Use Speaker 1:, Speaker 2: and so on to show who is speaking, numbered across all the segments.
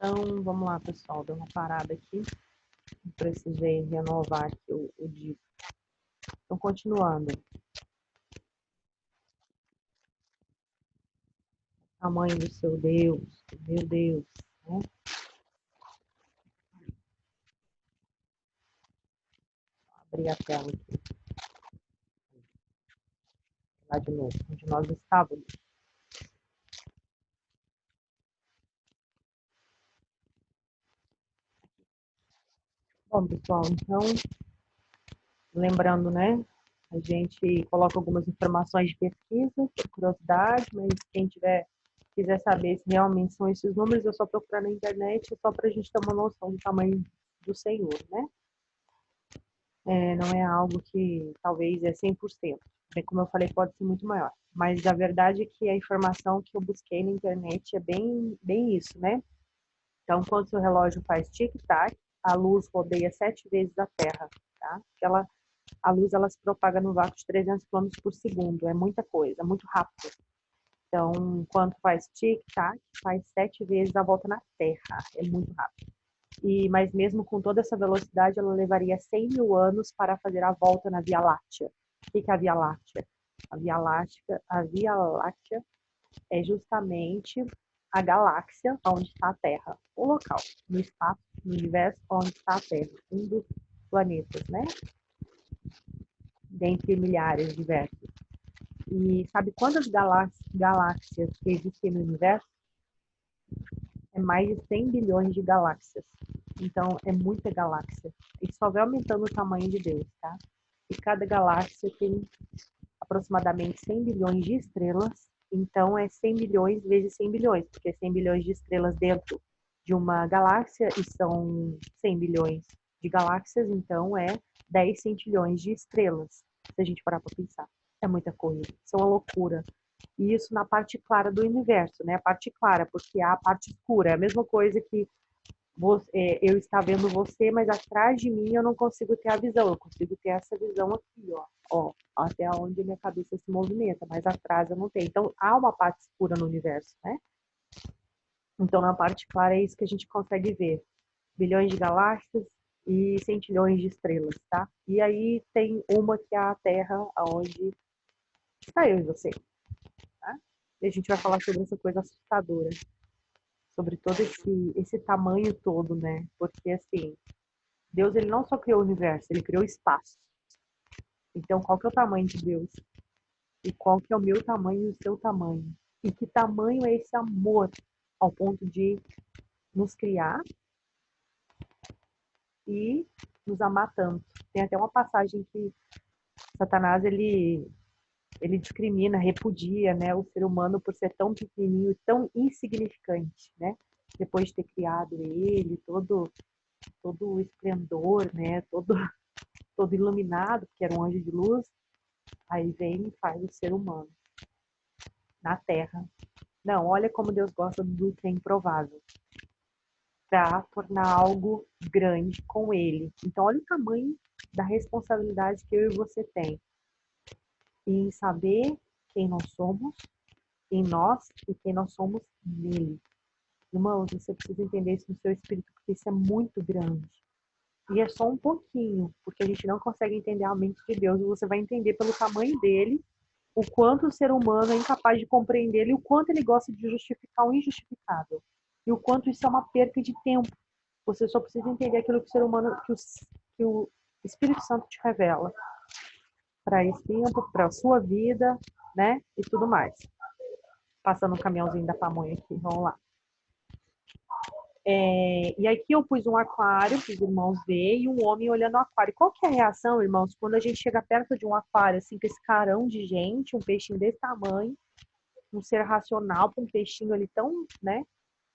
Speaker 1: Então, vamos lá, pessoal. Deu uma parada aqui. Precisei renovar aqui o disco. Então, continuando. Tamanho do seu Deus. Meu Deus. Né? Abrir a tela aqui. Lá de novo. Onde nós estávamos. Bom, pessoal, então, lembrando, né? A gente coloca algumas informações de pesquisa, por curiosidade, mas quem quiser saber se realmente são esses números, é só procurar na internet, é só para a gente ter uma noção do tamanho do Senhor, né? Não é algo que talvez é 100%. Como eu falei, pode ser muito maior. Mas a verdade é que a informação que eu busquei na internet é bem isso, né? Então, quando seu relógio faz tic-tac, a luz rodeia 7 vezes a Terra, tá? A luz ela se propaga no vácuo de 300 quilômetros por segundo. É muita coisa, muito rápido. Então, quando faz tic-tac, faz 7 vezes a volta na Terra. É muito rápido. Mas mesmo com toda essa velocidade, ela levaria 100 mil anos para fazer a volta na Via Láctea. O que é a Via Láctea? A Via Láctea é justamente a galáxia onde está a Terra, o local no espaço, no universo onde está a Terra, um dos planetas, né? Dentre milhares diversos. E sabe quantas galáxias existem no universo? É mais de 100 bilhões de galáxias. Então, é muita galáxia. E só vai aumentando o tamanho de Deus, tá? E cada galáxia tem aproximadamente 100 bilhões de estrelas. Então, é 100 bilhões vezes 100 bilhões, porque 100 bilhões de estrelas dentro de uma galáxia e são 100 bilhões de galáxias, então é 10 centilhões de estrelas, se a gente parar para pensar. É muita coisa. Isso é uma loucura. E isso na parte clara do universo, né? A parte clara, porque há a parte escura. É a mesma coisa que eu estar vendo você, mas atrás de mim eu não consigo ter a visão. Eu consigo ter essa visão aqui, ó, até onde minha cabeça se movimenta, mas atrás eu não tenho. Então há uma parte escura no universo, né? Então na parte clara é isso que a gente consegue ver. Bilhões de galáxias e centilhões de estrelas, tá? E aí tem uma que é a Terra, aonde está eu e você, tá? E a gente vai falar sobre essa coisa assustadora, sobre todo esse tamanho todo, né? Porque assim, Deus ele não só criou o universo, ele criou o espaço. Então, qual que é o tamanho de Deus? E qual que é o meu tamanho e o seu tamanho? E que tamanho é esse amor ao ponto de nos criar e nos amar tanto? Tem até uma passagem que Satanás ele discrimina, repudia, né, o ser humano por ser tão pequenininho, tão insignificante, né? Depois de ter criado ele, todo o esplendor, né, todo iluminado, porque era um anjo de luz, aí vem e faz o ser humano na Terra. Não, olha como Deus gosta do que é improvável, para tornar algo grande com Ele. Então, olha o tamanho da responsabilidade que eu e você tem em saber quem nós somos em nós e quem nós somos nele. Irmãos, você precisa entender isso no seu espírito, porque isso é muito grande. E é só um pouquinho, porque a gente não consegue entender a mente de Deus, e você vai entender pelo tamanho dele, o quanto o ser humano é incapaz de compreender e o quanto ele gosta de justificar o injustificável. E o quanto isso é uma perda de tempo. Você só precisa entender aquilo que o ser humano, que o Espírito Santo te revela para esse tempo, para a sua vida, né? E tudo mais. Passando um caminhãozinho da pamonha aqui, vamos lá. E aqui eu pus um aquário para os irmãos verem e um homem olhando o aquário. Qual que é a reação, irmãos, quando a gente chega perto de um aquário, assim, com esse carão de gente, um peixinho desse tamanho, um ser racional para um peixinho ali tão, né?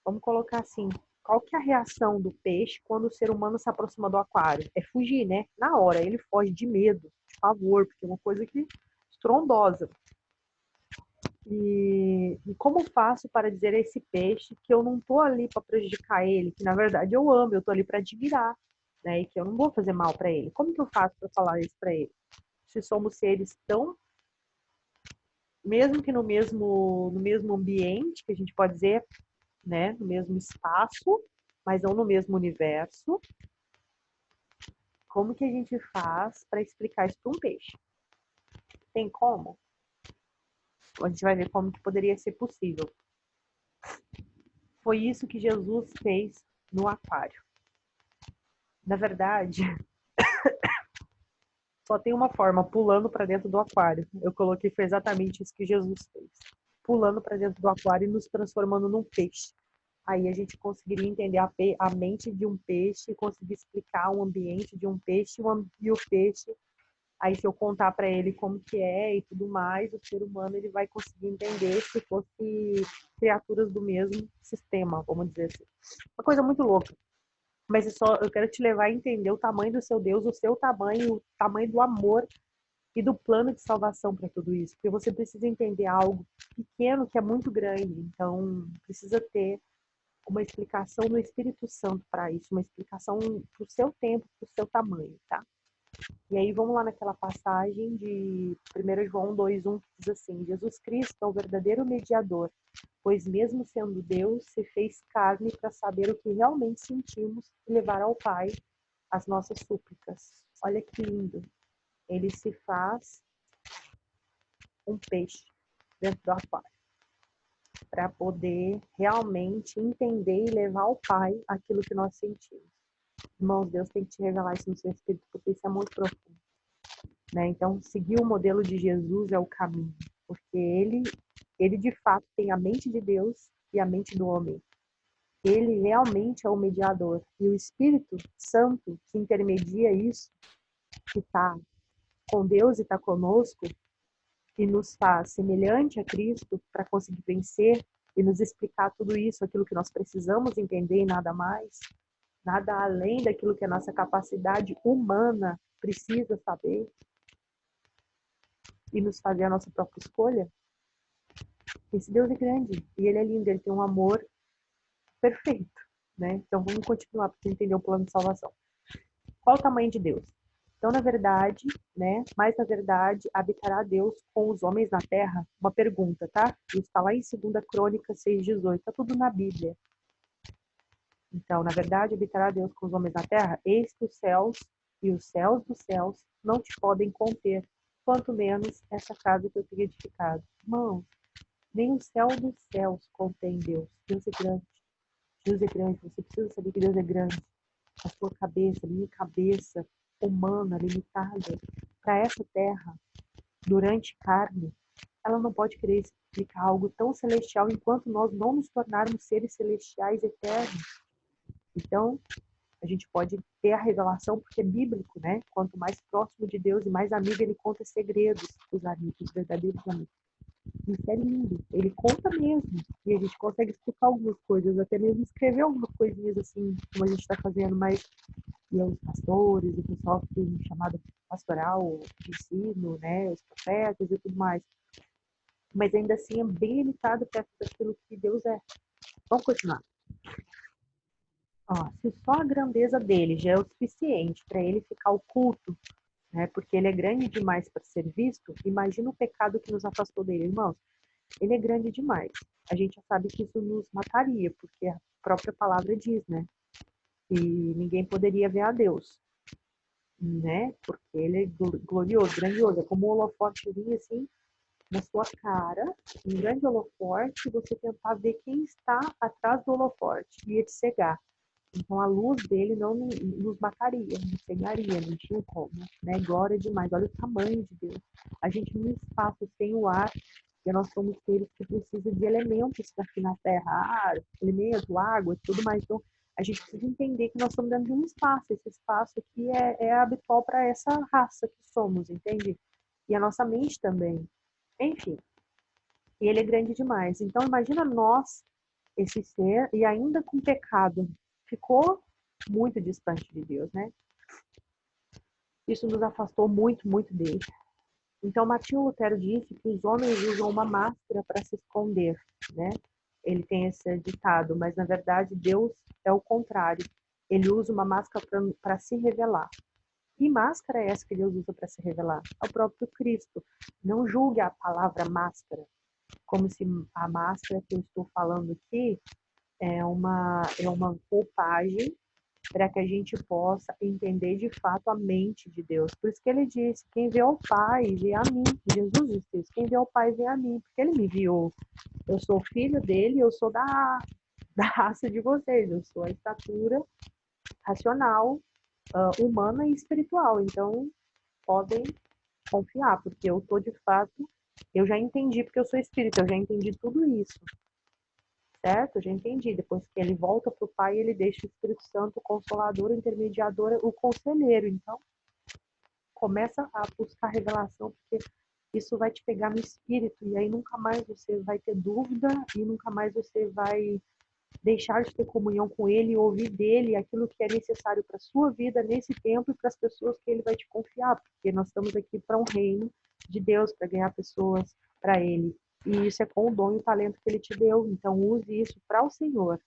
Speaker 1: Vamos colocar assim, qual que é a reação do peixe quando o ser humano se aproxima do aquário? É fugir, né? Na hora, ele foge de medo, de pavor, porque é uma coisa que estrondosa. E como faço para dizer a esse peixe que eu não estou ali para prejudicar ele, que na verdade eu amo, eu estou ali para admirar, né? E que eu não vou fazer mal para ele. Como que eu faço para falar isso para ele? Se somos seres tão, mesmo que no mesmo ambiente, que a gente pode dizer, né? No mesmo espaço, mas não no mesmo universo. Como que a gente faz para explicar isso para um peixe? Tem como? A gente vai ver como que poderia ser possível. Foi isso que Jesus fez no aquário. Na verdade, só tem uma forma, pulando para dentro do aquário. Eu coloquei, foi exatamente isso que Jesus fez. Pulando para dentro do aquário e nos transformando num peixe. Aí a gente conseguiria entender a mente de um peixe, conseguir explicar o ambiente de um peixe e o peixe. Aí se eu contar para ele como que é e tudo mais, o ser humano ele vai conseguir entender se fosse criaturas do mesmo sistema, vamos dizer assim. Uma coisa muito louca. Mas eu quero te levar a entender o tamanho do seu Deus, o seu tamanho, o tamanho do amor e do plano de salvação para tudo isso. Porque você precisa entender algo pequeno que é muito grande. Então, precisa ter uma explicação do Espírito Santo para isso, uma explicação para o seu tempo, para o seu tamanho, tá? E aí vamos lá naquela passagem de 1 João 2:1, que diz assim: Jesus Cristo é o verdadeiro mediador, pois mesmo sendo Deus, se fez carne para saber o que realmente sentimos e levar ao Pai as nossas súplicas. Olha que lindo. Ele se faz um peixe dentro do aquário para poder realmente entender e levar ao Pai aquilo que nós sentimos. Irmãos, Deus tem que te revelar isso no seu espírito, porque isso é muito profundo. Né? Então, seguir o modelo de Jesus é o caminho, porque ele de fato tem a mente de Deus e a mente do homem. Ele realmente é o mediador. E o Espírito Santo, que intermedia isso, que está com Deus e está conosco, e nos faz semelhante a Cristo para conseguir vencer e nos explicar tudo isso, aquilo que nós precisamos entender e nada mais, nada além daquilo que a nossa capacidade humana precisa saber, e nos fazer a nossa própria escolha. Esse Deus é grande e ele é lindo, ele tem um amor perfeito, né? Então vamos continuar para entender o plano de salvação. Qual o tamanho de Deus? Então, na verdade, né? Mas na verdade, habitará Deus com os homens na terra? Uma pergunta, tá? Isso está lá em 2 Crônicas 6:18, tá tudo na Bíblia. Então, na verdade, habitará Deus com os homens na terra? Eis que os céus e os céus dos céus não te podem conter, quanto menos essa casa que eu tenho edificado. Irmãos, nem o céu dos céus contém Deus. Deus é grande. Deus é grande. Você precisa saber que Deus é grande. A sua cabeça, a minha cabeça humana, limitada, para essa terra, durante carne, ela não pode querer explicar algo tão celestial enquanto nós não nos tornarmos seres celestiais eternos. Então, a gente pode ter a revelação porque é bíblico, né? Quanto mais próximo de Deus e mais amigo ele conta segredos, os amigos, os verdadeiros amigos. Isso é lindo. Ele conta mesmo. E a gente consegue explicar algumas coisas, até mesmo escrever algumas coisinhas assim, como a gente está fazendo, mas e os pastores, o pessoal que tem chamado pastoral, de ensino, né, os profetas e tudo mais. Mas ainda assim é bem limitado perto daquilo que Deus é. Vamos continuar. Ó, se só a grandeza dele já é o suficiente para ele ficar oculto, né, porque ele é grande demais para ser visto, imagina o pecado que nos afastou dele, irmãos. Ele é grande demais. A gente já sabe que isso nos mataria, porque a própria palavra diz, né? E ninguém poderia ver a Deus, né? Porque ele é glorioso, grandioso. É como um holofote vir assim na sua cara, um grande holofote, e você tentar ver quem está atrás do holofote, ia te cegar. Então a luz dele não nos mataria, nos cegaria, não tinha como, né? Glória demais. Olha o tamanho de Deus. A gente no espaço sem o ar, e nós somos seres que precisam de elementos aqui na Terra, ar, elemento, água e tudo mais. Então a gente precisa entender que nós estamos dentro de um espaço. Esse espaço aqui é habitual para essa raça que somos, entende? E a nossa mente também. Enfim, e ele é grande demais. Então imagina nós, esse ser, e ainda com pecado, ficou muito distante de Deus, né? Isso nos afastou muito, muito dele. Então, Martinho Lutero disse que os homens usam uma máscara para se esconder, né? Ele tem esse ditado, mas na verdade Deus é o contrário. Ele usa uma máscara para se revelar. Que máscara é essa que Deus usa para se revelar? É o próprio Cristo. Não julgue a palavra máscara como se a máscara que eu estou falando aqui é uma roupagem para que a gente possa entender de fato a mente de Deus. Por isso que ele disse, quem vê o Pai, vê a mim. Jesus disse isso, quem vê o Pai, vê a mim, porque ele me viu. Eu sou filho dele, eu sou da raça de vocês, eu sou a estatura racional, humana e espiritual. Então, podem confiar, porque eu tô de fato, eu já entendi, porque eu sou espírito, eu já entendi tudo isso, certo? Eu já entendi. Depois que ele volta para o Pai, ele deixa o Espírito Santo, o Consolador, o Intermediador, o Conselheiro. Então, começa a buscar revelação, porque isso vai te pegar no espírito, e aí nunca mais você vai ter dúvida, e nunca mais você vai deixar de ter comunhão com ele, ouvir dele aquilo que é necessário para a sua vida nesse tempo e para as pessoas que ele vai te confiar, porque nós estamos aqui para um reino de Deus, para ganhar pessoas para ele. E isso é com o dom e o talento que ele te deu. Então, use isso para o Senhor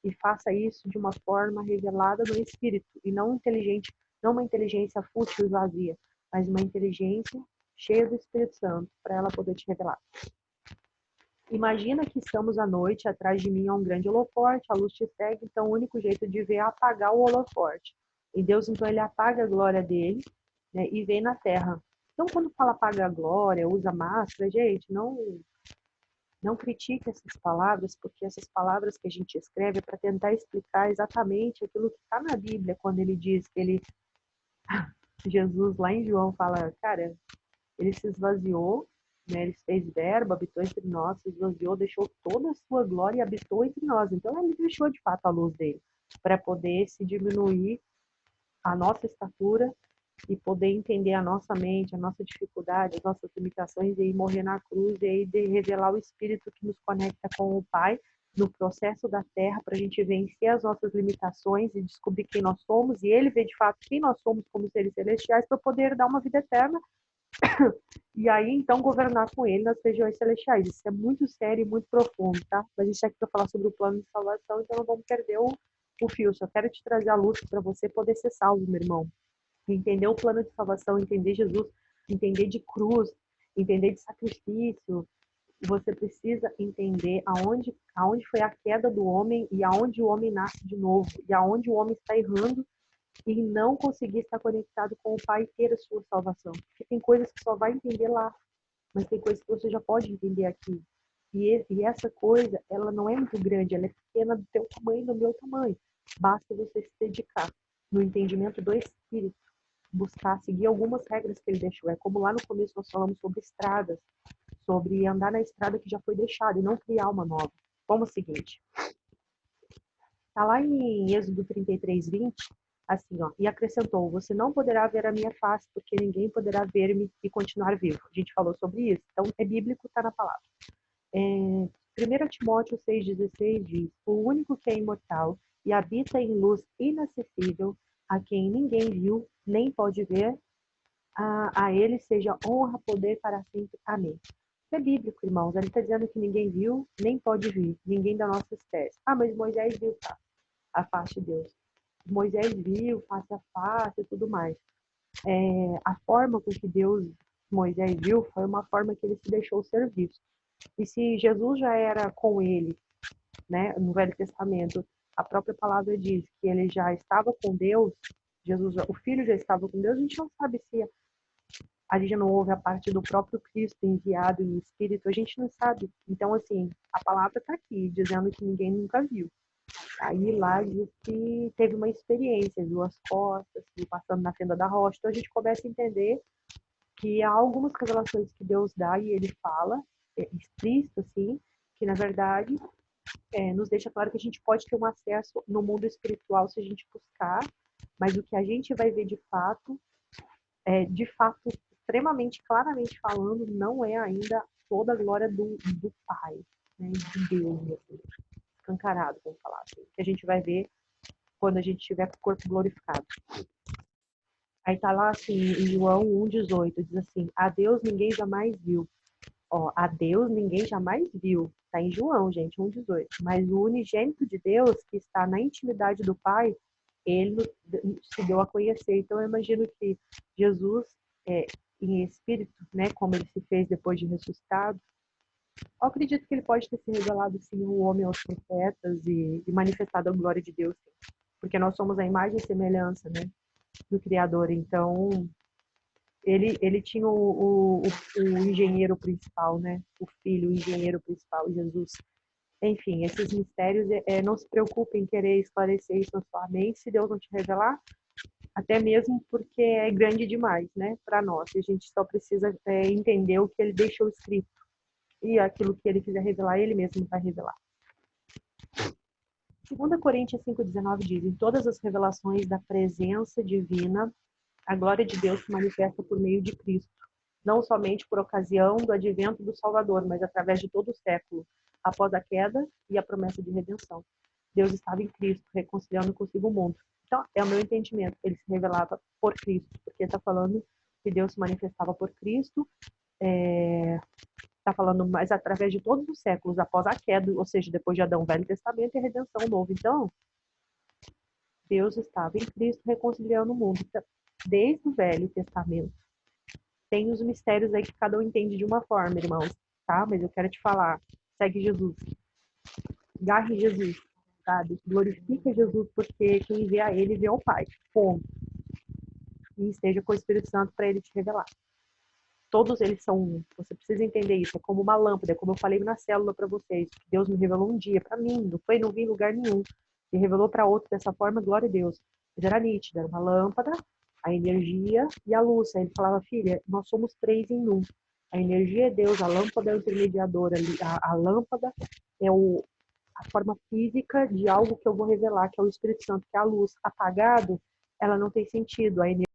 Speaker 1: e faça isso de uma forma revelada no Espírito e não inteligente, não uma inteligência fútil e vazia, mas uma inteligência cheia do Espírito Santo para ela poder te revelar. Imagina que estamos à noite, atrás de mim há um grande holoforte, a luz te segue, então o único jeito de ver é apagar o holoforte. E Deus, então, ele apaga a glória dele, né, e vem na terra. Então, quando fala apaga a glória, usa máscara, gente, não critique essas palavras, porque essas palavras que a gente escreve é para tentar explicar exatamente aquilo que está na Bíblia, quando ele diz que Jesus lá em João fala, cara, ele se esvaziou, né? Ele se fez verbo, habitou entre nós, se esvaziou, deixou toda a sua glória e habitou entre nós. Então ele deixou de fato a luz dele, para poder se diminuir a nossa estatura e poder entender a nossa mente, a nossa dificuldade, as nossas limitações, e aí morrer na cruz, e aí de revelar o Espírito que nos conecta com o Pai no processo da terra, para a gente vencer as nossas limitações e descobrir quem nós somos, e ele vê de fato quem nós somos como seres celestiais, para poder dar uma vida eterna, e aí então governar com ele nas regiões celestiais. Isso é muito sério e muito profundo, tá? Mas a gente está aqui para falar sobre o plano de salvação, então não vamos perder o fio. Só quero te trazer a luz para você poder ser salvo, meu irmão. Entender o plano de salvação, entender Jesus, entender de cruz, entender de sacrifício. Você precisa entender aonde foi a queda do homem e aonde o homem nasce de novo, e aonde o homem está errando e não conseguir estar conectado com o Pai e ter a sua salvação. Porque tem coisas que só vai entender lá, mas tem coisas que você já pode entender aqui. E essa coisa, ela não é muito grande, ela é pequena do teu tamanho, do meu tamanho. Basta você se dedicar no entendimento do Espírito, buscar seguir algumas regras que ele deixou. É como lá no começo nós falamos sobre estradas, sobre andar na estrada que já foi deixada e não criar uma nova. Como o seguinte, está lá em Êxodo 33:20, assim, ó, e acrescentou, você não poderá ver a minha face, porque ninguém poderá ver-me e continuar vivo. A gente falou sobre isso, então é bíblico, está na palavra. 1 Timóteo 6,16 diz, o único que é imortal e habita em luz inacessível, a quem ninguém viu, nem pode ver, a ele seja honra, poder para sempre. Amém. Isso é bíblico, irmãos. Ele está dizendo que ninguém viu, nem pode vir, ninguém da nossa espécie. Ah, mas Moisés viu, tá? A face de Deus. Moisés viu face a face e tudo mais. A forma com que Moisés viu, foi uma forma que ele se deixou ser visto. E se Jesus já era com ele, né, no Velho Testamento, a própria palavra diz que ele já estava com Deus, Jesus, o Filho já estava com Deus, a gente não sabe se a gente não ouve a parte do próprio Cristo enviado em espírito, a gente não sabe. Então, assim, a palavra está aqui, dizendo que ninguém nunca viu. Aí lá diz que teve uma experiência, viu as costas, viu passando na fenda da rocha. Então a gente começa a entender que há algumas revelações que Deus dá e ele fala, explícito assim, que na verdade nos deixa claro que a gente pode ter um acesso no mundo espiritual se a gente buscar, mas o que a gente vai ver de fato, extremamente claramente falando, não é ainda toda a glória do Pai, né, de Deus, assim, escancarado, vamos falar assim, que a gente vai ver quando a gente tiver com o corpo glorificado. Aí tá lá assim, em João 1,18, diz assim, a Deus ninguém jamais viu. Ó, a Deus ninguém jamais viu. Tá em João, gente, 1,18. Mas o unigênito de Deus, que está na intimidade do Pai, ele se deu a conhecer. Então eu imagino que Jesus, em espírito, né, como ele se fez depois de ressuscitado, Eu acredito que ele pode ter se revelado, sim, o homem aos profetas e manifestado a glória de Deus, sim. Porque nós somos a imagem e semelhança, né, do Criador. Então, ele tinha o engenheiro principal, né, o filho, o engenheiro principal, Jesus. Enfim, esses mistérios, não se preocupe em querer esclarecer isso na sua mente, se Deus não te revelar, até mesmo porque é grande demais, né, para nós. A gente só precisa entender o que ele deixou escrito. E aquilo que ele quiser revelar, ele mesmo vai revelar. 2 Coríntios 5,19 diz: em todas as revelações da presença divina, a glória de Deus se manifesta por meio de Cristo, não somente por ocasião do advento do Salvador, mas através de todo o século, após a queda e a promessa de redenção. Deus estava em Cristo, reconciliando consigo o mundo. Então, é o meu entendimento, ele se revelava por Cristo, porque está falando que Deus se manifestava por Cristo, está falando mais através de todos os séculos após a queda, ou seja, depois de Adão, Velho Testamento e a redenção novo. Então, Deus estava em Cristo reconciliando o mundo. Então, desde o Velho Testamento. Tem os mistérios aí que cada um entende de uma forma, irmãos, tá? Mas eu quero te falar, segue Jesus. Garre Jesus, sabe? Glorifica Jesus, porque quem vê a ele vê ao Pai. Ponto. E esteja com o Espírito Santo para ele te revelar. Todos eles são um. Você precisa entender isso. É como uma lâmpada, é como eu falei na célula para vocês. Deus me revelou um dia para mim, não vi em lugar nenhum. Me revelou para outro dessa forma, glória a Deus. Mas era nítido, era uma lâmpada, a energia e a luz. Aí ele falava, filha, nós somos três em um. A energia é Deus, a lâmpada é o intermediador ali. A lâmpada é a forma física de algo que eu vou revelar, que é o Espírito Santo, que é a luz. Apagado, ela não tem sentido. A energia